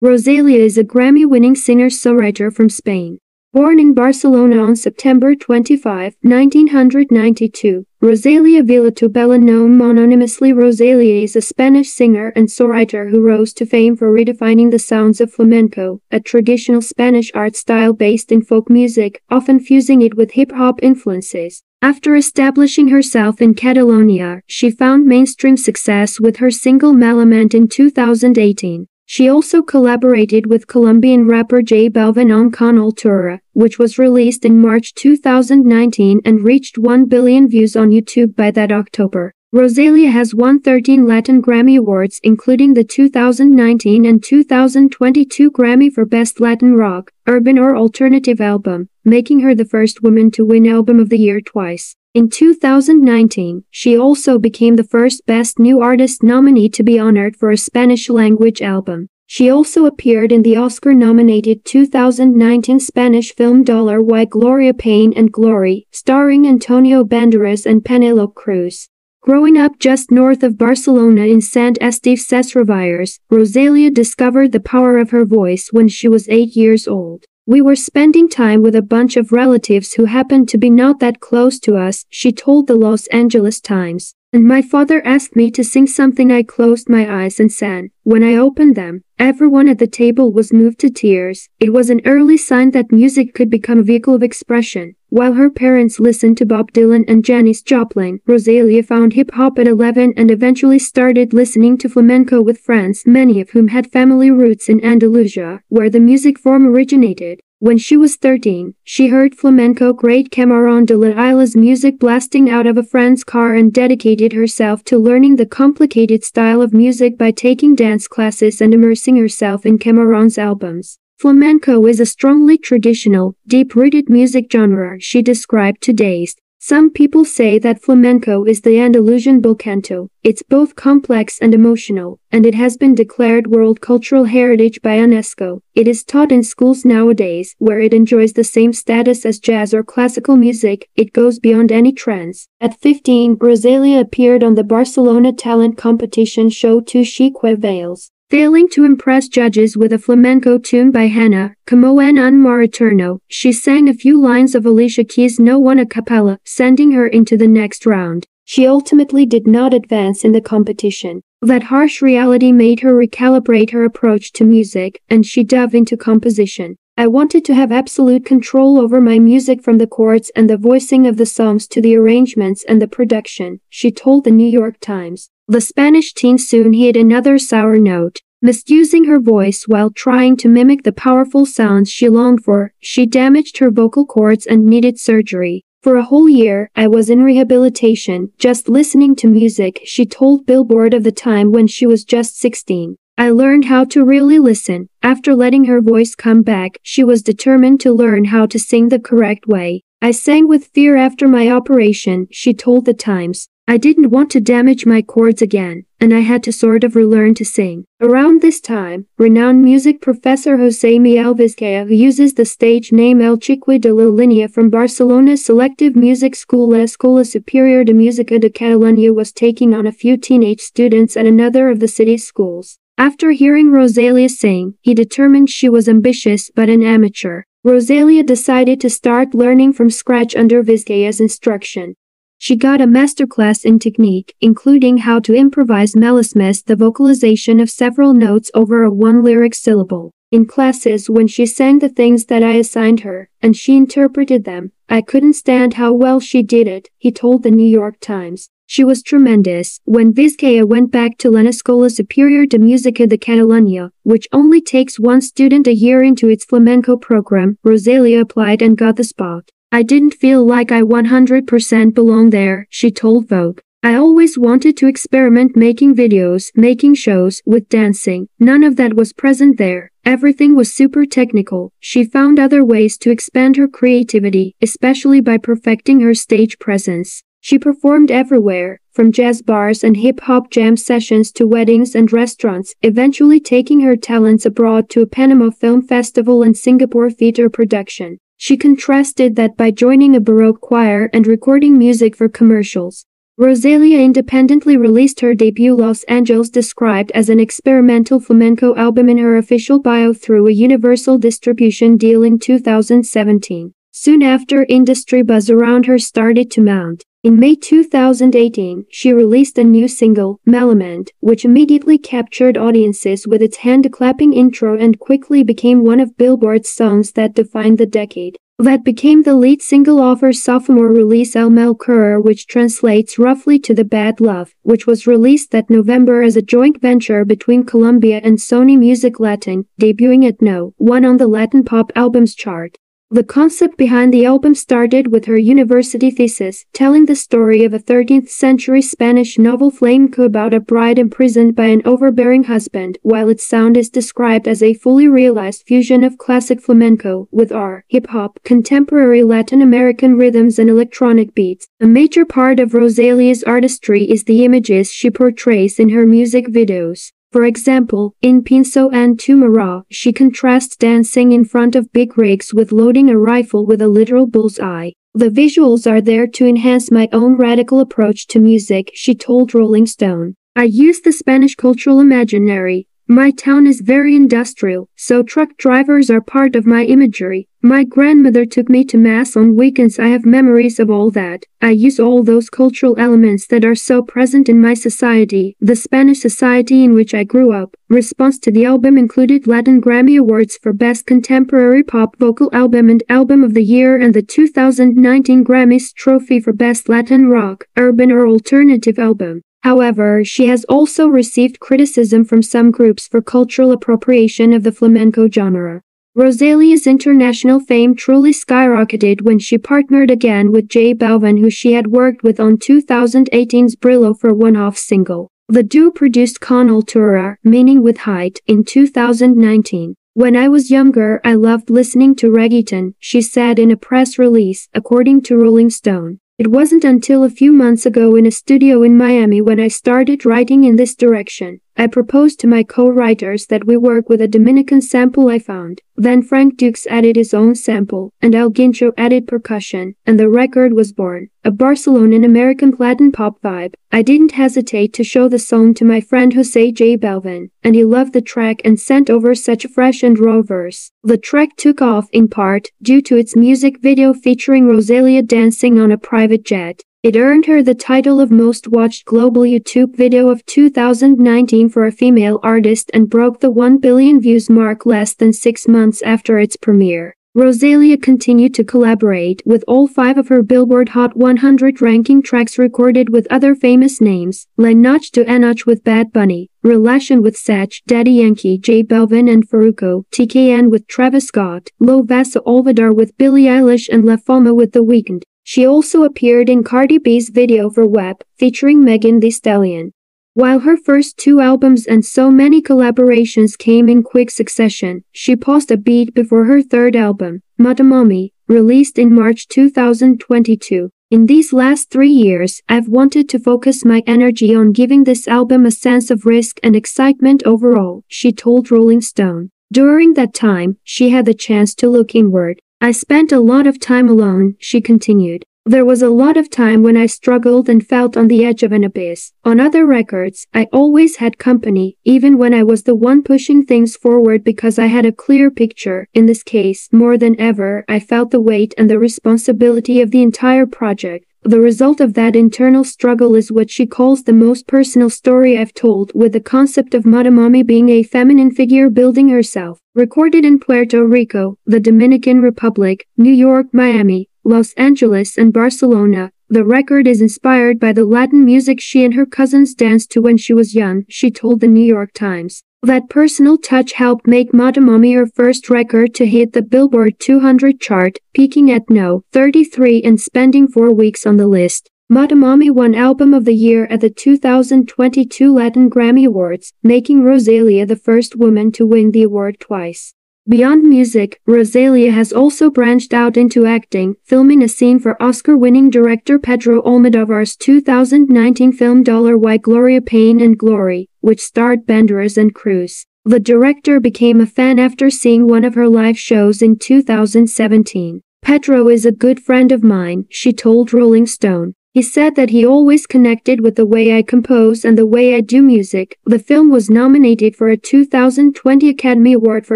Rosalia is a Grammy-winning singer-songwriter from Spain. Born in Barcelona on September 25, 1992, Rosalía Vila Tobella, known mononymously Rosalia, is a Spanish singer and songwriter who rose to fame for redefining the sounds of flamenco, a traditional Spanish art style based in folk music, often fusing it with hip-hop influences. After establishing herself in Catalonia, she found mainstream success with her single Malamente in 2018. She also collaborated with Colombian rapper J Balvin on Con Altura, which was released in March 2019 and reached 1 billion views on YouTube by that October. Rosalia has won 13 Latin Grammy Awards, including the 2019 and 2022 Grammy for Best Latin Rock, Urban or Alternative Album, making her the first woman to win Album of the Year twice. In 2019, she also became the first Best New Artist nominee to be honored for a Spanish-language album. She also appeared in the Oscar-nominated 2019 Spanish film Dolor y Gloria, Pain and Glory, starring Antonio Banderas and Penélope Cruz. Growing up just north of Barcelona in Sant Esteban de Sasroviras, Rosalia discovered the power of her voice when she was 8 years old. "We were spending time with a bunch of relatives who happened to be not that close to us," she told the Los Angeles Times. "And my father asked me to sing something. I closed my eyes and sang. When I opened them, everyone at the table was moved to tears. It was an early sign that music could become a vehicle of expression." While her parents listened to Bob Dylan and Janis Joplin, Rosalia found hip-hop at 11 and eventually started listening to flamenco with friends, many of whom had family roots in Andalusia, where the music form originated. When she was 13, she heard flamenco great Camarón de la Isla's music blasting out of a friend's car and dedicated herself to learning the complicated style of music by taking dance classes and immersing herself in Camarón's albums. "Flamenco is a strongly traditional, deep-rooted music genre," she described to Dazed. "Some people say that flamenco is the Andalusian bel canto. It's both complex and emotional, and it has been declared World Cultural Heritage by UNESCO. It is taught in schools nowadays, where it enjoys the same status as jazz or classical music. It goes beyond any trends." At 15, Rosalia appeared on the Barcelona talent competition show Two Chique Veils. Failing to impress judges with a flamenco tune by Hannah, Como en un mar eterno, she sang a few lines of Alicia Keys' No One a cappella, sending her into the next round. She ultimately did not advance in the competition. That harsh reality made her recalibrate her approach to music, and she dove into composition. "I wanted to have absolute control over my music, from the chords and the voicing of the songs to the arrangements and the production," she told the New York Times. The Spanish teen soon hit another sour note. Misusing her voice while trying to mimic the powerful sounds she longed for, she damaged her vocal cords and needed surgery. "For a whole year, I was in rehabilitation, just listening to music," she told Billboard of the time when she was just 16. "I learned how to really listen." After letting her voice come back, she was determined to learn how to sing the correct way. "I sang with fear after my operation," she told the Times. "I didn't want to damage my cords again, and I had to sort of relearn to sing." Around this time, renowned music professor José Miguel Vizcaya, who uses the stage name El Chique de la Línea from Barcelona's selective music school La Escola Superior de Música de Catalunya, was taking on a few teenage students at another of the city's schools. After hearing Rosalia sing, he determined she was ambitious but an amateur. Rosalia decided to start learning from scratch under Vizcaya's instruction. She got a masterclass in technique, including how to improvise melismas, the vocalization of several notes over a one-lyric syllable. In classes, when she sang the things that I assigned her, and she interpreted them, I couldn't stand how well she did it, he told the New York Times. She was tremendous. When Vizcaya went back to La Escola Superior de Música de Catalunya, which only takes one student a year into its flamenco program, Rosalia applied and got the spot. "I didn't feel like I 100% belonged there," she told Vogue. "I always wanted to experiment, making videos, making shows, with dancing. None of that was present there. Everything was super technical." She found other ways to expand her creativity, especially by perfecting her stage presence. She performed everywhere, from jazz bars and hip-hop jam sessions to weddings and restaurants, eventually taking her talents abroad to a Panama Film Festival and Singapore theater production. She contrasted that by joining a Baroque choir and recording music for commercials. Rosalia independently released her debut Los Angeles, described as an experimental flamenco album, in her official bio through a Universal distribution deal in 2017. Soon after, industry buzz around her started to mount. In May 2018, she released a new single, Malamente, which immediately captured audiences with its hand-clapping intro and quickly became one of Billboard's songs that defined the decade. That became the lead single off her sophomore release El Mal Curar, which translates roughly to The Bad Love, which was released that November as a joint venture between Colombia and Sony Music Latin, debuting at No. 1 on the Latin Pop Albums chart. The concept behind the album started with her university thesis, telling the story of a 13th-century Spanish novel flamenco about a bride imprisoned by an overbearing husband, while its sound is described as a fully realized fusion of classic flamenco with R, hip-hop, contemporary Latin American rhythms and electronic beats. A major part of Rosalia's artistry is the images she portrays in her music videos. For example, in Pinso and Tumara, she contrasts dancing in front of big rigs with loading a rifle with a literal bullseye. The visuals are there to enhance my own radical approach to music, she told Rolling Stone. I use the Spanish cultural imaginary. My town is very industrial, so truck drivers are part of my imagery. My grandmother took me to mass on weekends. I have memories of all that. I use all those cultural elements that are so present in my society, the Spanish society in which I grew up. Response to the album included Latin Grammy Awards for Best Contemporary Pop Vocal Album and Album of the Year, and the 2019 Grammys trophy for Best Latin Rock, Urban or Alternative Album. However, she has also received criticism from some groups for cultural appropriation of the flamenco genre. Rosalia's international fame truly skyrocketed when she partnered again with J Balvin, who she had worked with on 2018's Brillo for one-off single. The duo produced Con Altura, meaning with height, in 2019. When I was younger, I loved listening to reggaeton, she said in a press release, according to Rolling Stone. It wasn't until a few months ago in a studio in Miami when I started writing in this direction. I proposed to my co-writers that we work with a Dominican sample I found. Then Frank Dukes added his own sample, and El Guincho added percussion, and the record was born. A Barcelona American Latin pop vibe. I didn't hesitate to show the song to my friend Jose J Balvin, and he loved the track and sent over such a fresh and raw verse. The track took off in part due to its music video featuring Rosalia dancing on a private jet. It earned her the title of most watched global YouTube video of 2019 for a female artist and broke the 1 billion views mark less than 6 months after its premiere. Rosalia continued to collaborate with all 5 of her Billboard Hot 100 ranking tracks recorded with other famous names: La Noche de Anoche with Bad Bunny, Relation with Sach, Daddy Yankee, J Balvin and Farruko, TKN with Travis Scott, Lo Vas a Olvidar with Billie Eilish and La Fama with The Weeknd. She also appeared in Cardi B's video for WAP, featuring Megan Thee Stallion. While her first 2 albums and so many collaborations came in quick succession, she paused a beat before her 3rd album, Matamami, released in March 2022. In these last 3 years, I've wanted to focus my energy on giving this album a sense of risk and excitement overall, she told Rolling Stone. During that time, she had the chance to look inward. I spent a lot of time alone, she continued. There was a lot of time when I struggled and felt on the edge of an abyss. On other records, I always had company, even when I was the one pushing things forward because I had a clear picture. In this case, more than ever, I felt the weight and the responsibility of the entire project. The result of that internal struggle is what she calls the most personal story I've told, with the concept of Matamami being a feminine figure building herself. Recorded in Puerto Rico, the Dominican Republic, New York, Miami, Los Angeles and Barcelona, the record is inspired by the Latin music she and her cousins danced to when she was young, she told the New York Times. That personal touch helped make Matamami her first record to hit the Billboard 200 chart, peaking at No. 33 and spending 4 weeks on the list. Matamami won Album of the Year at the 2022 Latin Grammy Awards, making Rosalia the first woman to win the award twice. Beyond music, Rosalia has also branched out into acting, filming a scene for Oscar-winning director Pedro Almodóvar's 2019 film Dolor y Gloria Pain and Glory, which starred Banderas and Cruz. The director became a fan after seeing one of her live shows in 2017. Pedro is a good friend of mine, she told Rolling Stone. He said that he always connected with the way I compose and the way I do music. The film was nominated for a 2020 Academy Award for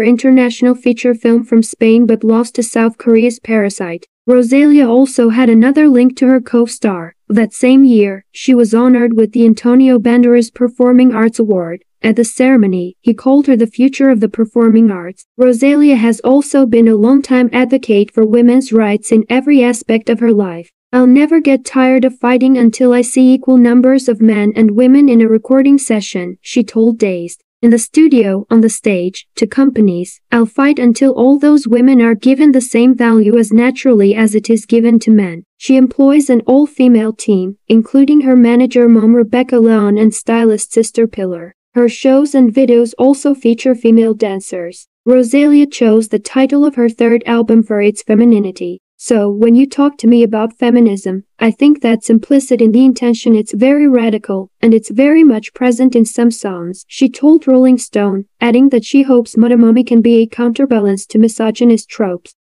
International Feature Film from Spain but lost to South Korea's Parasite. Rosalia also had another link to her co-star. That same year, she was honored with the Antonio Banderas Performing Arts Award. At the ceremony, he called her the future of the performing arts. Rosalia has also been a longtime advocate for women's rights in every aspect of her life. I'll never get tired of fighting until I see equal numbers of men and women in a recording session, she told Dazed. In the studio, on the stage, to companies, I'll fight until all those women are given the same value as naturally as it is given to men. She employs an all-female team, including her manager mom Rebecca Leon and stylist Sister Pillar. Her shows and videos also feature female dancers. Rosalia chose the title of her third album for its femininity. So, when you talk to me about feminism, I think that's implicit in the intention. It's very radical, and it's very much present in some songs, she told Rolling Stone, adding that she hopes Motomami can be a counterbalance to misogynist tropes.